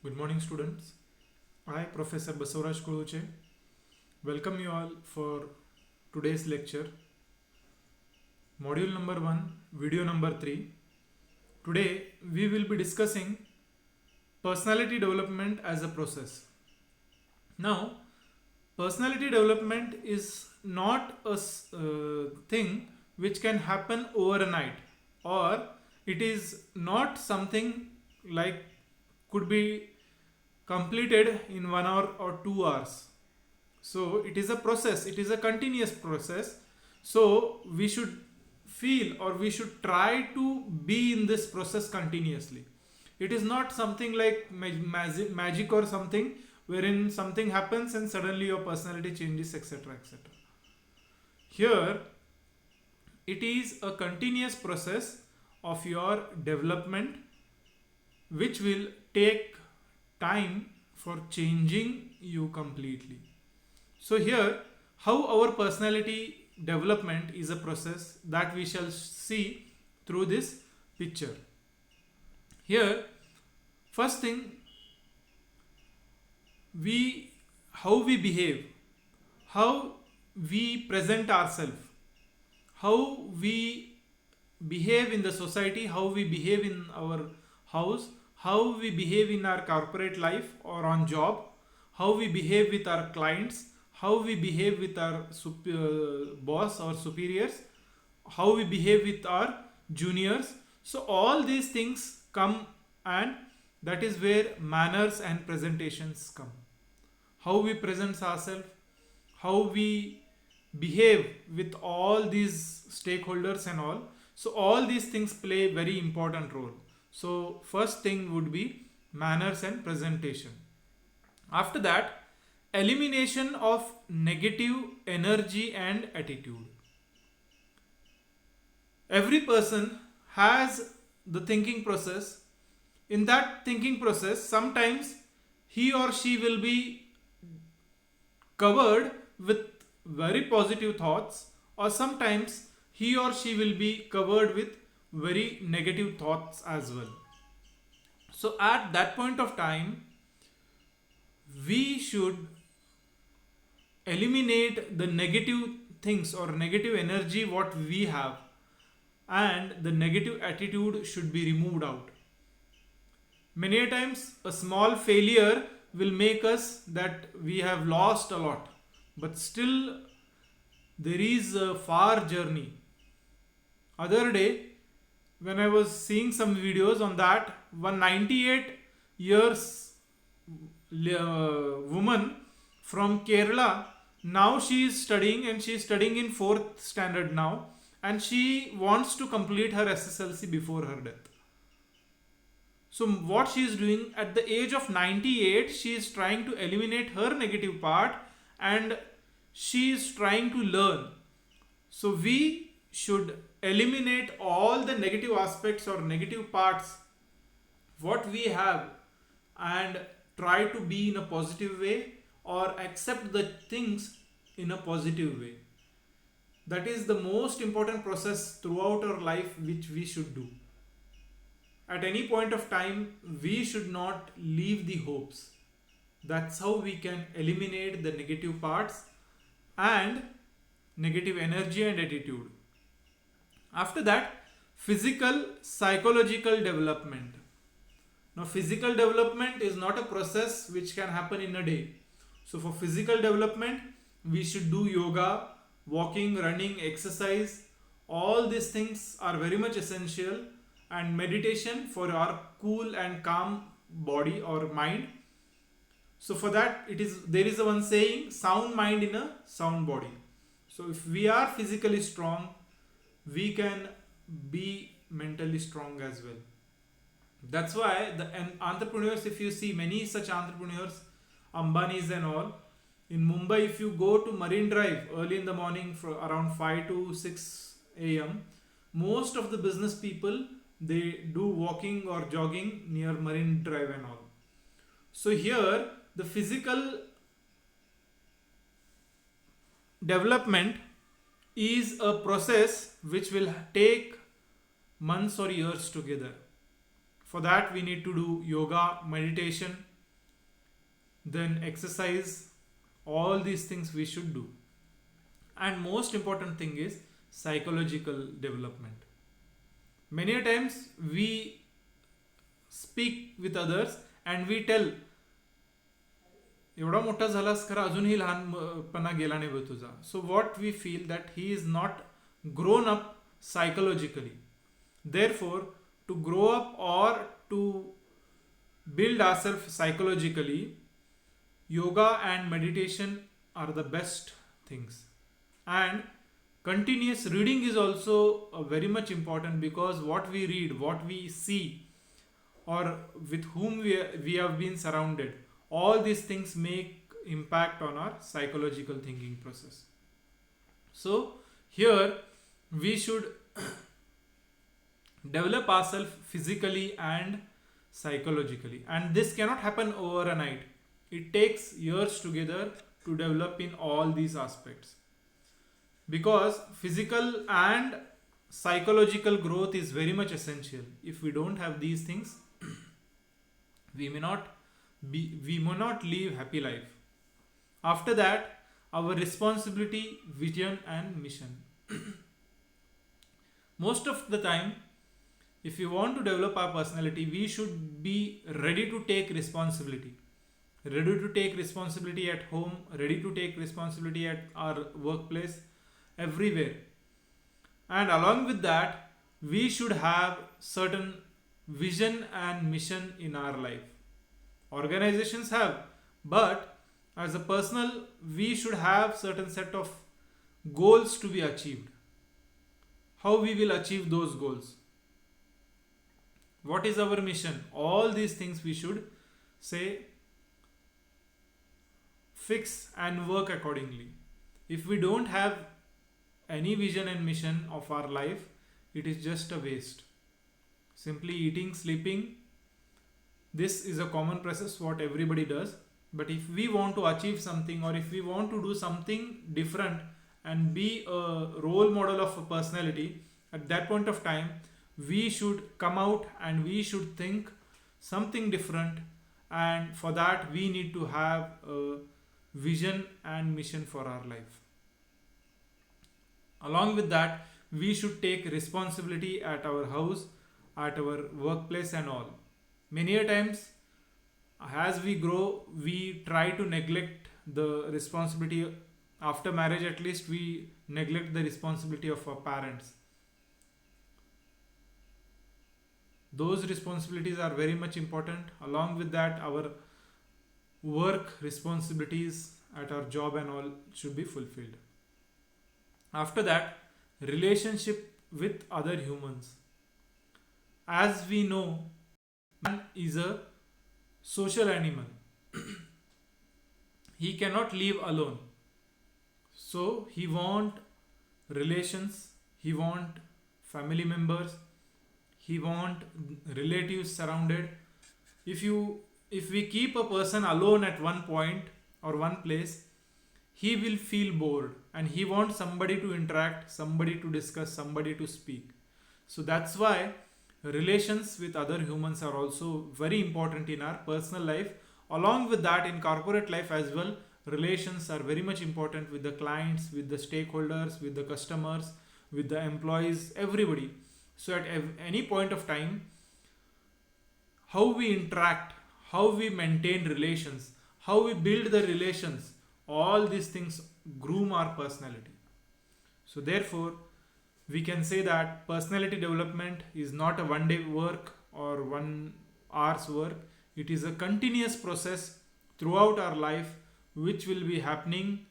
Good morning, students. I, Professor Basavaraj Kuluche, welcome you all for today's lecture, module number 1, video number 3. Today, we will be discussing personality development as a process. Now, personality development is not a thing which can happen overnight, or it is not something like could be completed in 1 hour or 2 hours. So it is a process, it is a continuous process. So we should feel or we should try to be in this process continuously. It is not something like magic or something wherein something happens and suddenly your personality changes, etc. etc. Here, it is a continuous process of your development which will take time for changing you completely. So here, how our personality development is a process that we shall see through this picture. Here, first thing, how we behave, how we present ourselves, how we behave in the society, how we behave in our house, how we behave in our corporate life or on job, how we behave with our clients, how we behave with our boss or superiors, how we behave with our juniors. So all these things come, and that is where manners and presentations come. How we present ourselves, how we behave with all these stakeholders and all. So all these things play very important role. So first thing would be manners and presentation. After that, elimination of negative energy and attitude. Every person has the thinking process. In that thinking process, sometimes he or she will be covered with very positive thoughts, or sometimes he or she will be covered with very negative thoughts as well. So at that point of time, we should eliminate the negative things or negative energy what we have, and the negative attitude should be removed out. Many a times a small failure will make us that we have lost a lot, but still there is a far journey. Other day, when I was seeing some videos on that, one 98 years woman from Kerala, now she is studying, and she is studying in 4th standard now, and she wants to complete her SSLC before her death. So what she is doing at the age of 98, she is trying to eliminate her negative part and she is trying to learn. So we should eliminate all the negative aspects or negative parts what we have, and try to be in a positive way or accept the things in a positive way. That is the most important process throughout our life which we should do. At any point of time, we should not leave the hopes. That's how we can eliminate the negative parts and negative energy and attitude. After that, physical psychological development. Now, physical development is not a process which can happen in a day. So for physical development, we should do yoga, walking, running, exercise. All these things are very much essential, and meditation for our cool and calm body or mind. So for that, there is a one saying, sound mind in a sound body. So if we are physically strong, we can be mentally strong as well. That's why the entrepreneurs, if you see many such entrepreneurs, Ambanis and all, in Mumbai, if you go to Marine Drive early in the morning for around 5 to 6 a.m., most of the business people, they do walking or jogging near Marine Drive and all. So here, the physical development is a process which will take months or years together. For that, we need to do yoga, meditation, then exercise, all these things we should do. And most important thing is psychological development. Many a times we speak with others and we tell, एवढा मोठा झालास खरं अजूनही लहानपणा गेला नाही तुझा. So what we feel that he is not grown up psychologically. Therefore, to grow up or to build ourselves psychologically, yoga and meditation are the best things. And continuous reading is also very much important, because what we read, what we see, or with whom we have been surrounded, all these things make impact on our psychological thinking process. So here we should develop ourselves physically and psychologically, and this cannot happen overnight. It takes years together to develop in all these aspects, because physical and psychological growth is very much essential. If we don't have these things, we may not live happy life. After that, our responsibility, vision and mission. Most of the time, if we want to develop our personality, we should be ready to take responsibility. Ready to take responsibility at home, ready to take responsibility at our workplace, everywhere. And along with that, we should have certain vision and mission in our life. Organizations have, but as a personal, we should have certain set of goals to be achieved. How we will achieve those goals? What is our mission? All these things we should say, fix and work accordingly. If we don't have any vision and mission of our life, it is just a waste. Simply eating, sleeping, this is a common process what everybody does. But if we want to achieve something, or if we want to do something different and be a role model of a personality, at that point of time we should come out and we should think something different, and for that we need to have a vision and mission for our life. Along with that, we should take responsibility at our house, at our workplace and all. Many a times as we grow, we try to neglect the responsibility. After marriage, at least we neglect the responsibility of our parents. Those responsibilities are very much important. Along with that, our work responsibilities at our job and all should be fulfilled. After that, relationship with other humans. As we know, man is a social animal. He cannot live alone. So he want relations, he want family members, he want relatives surrounded. If we keep a person alone at one point or one place, he will feel bored and he wants somebody to interact, somebody to discuss, somebody to speak. So that's why relations with other humans are also very important in our personal life. Along with that, in corporate life as well, relations are very much important with the clients, with the stakeholders, with the customers, with the employees, everybody. So at any point of time, how we interact, how we maintain relations, how we build the relations, all these things groom our personality. So therefore, we can say that personality development is not a one day work or 1 hour's work. It is a continuous process throughout our life, which will be happening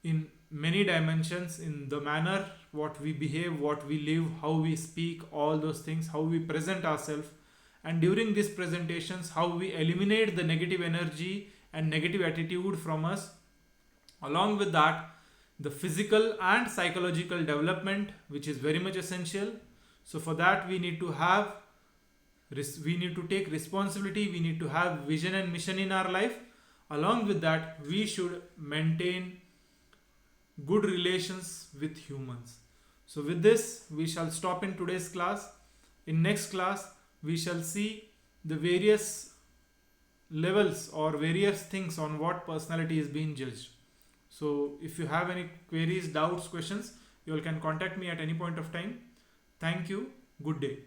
in many dimensions, in the manner what we behave, what we live, how we speak, all those things, how we present ourselves, and during these presentations, how we eliminate the negative energy and negative attitude from us. Along with that, the physical and psychological development, which is very much essential. So for that, we need to take responsibility, we need to have vision and mission in our life. Along with that, we should maintain good relations with humans. So with this, we shall stop in today's class. In next class, we shall see the various levels or various things on what personality is being judged. So if you have any queries, doubts, questions, you all can contact me at any point of time. Thank you. Good day.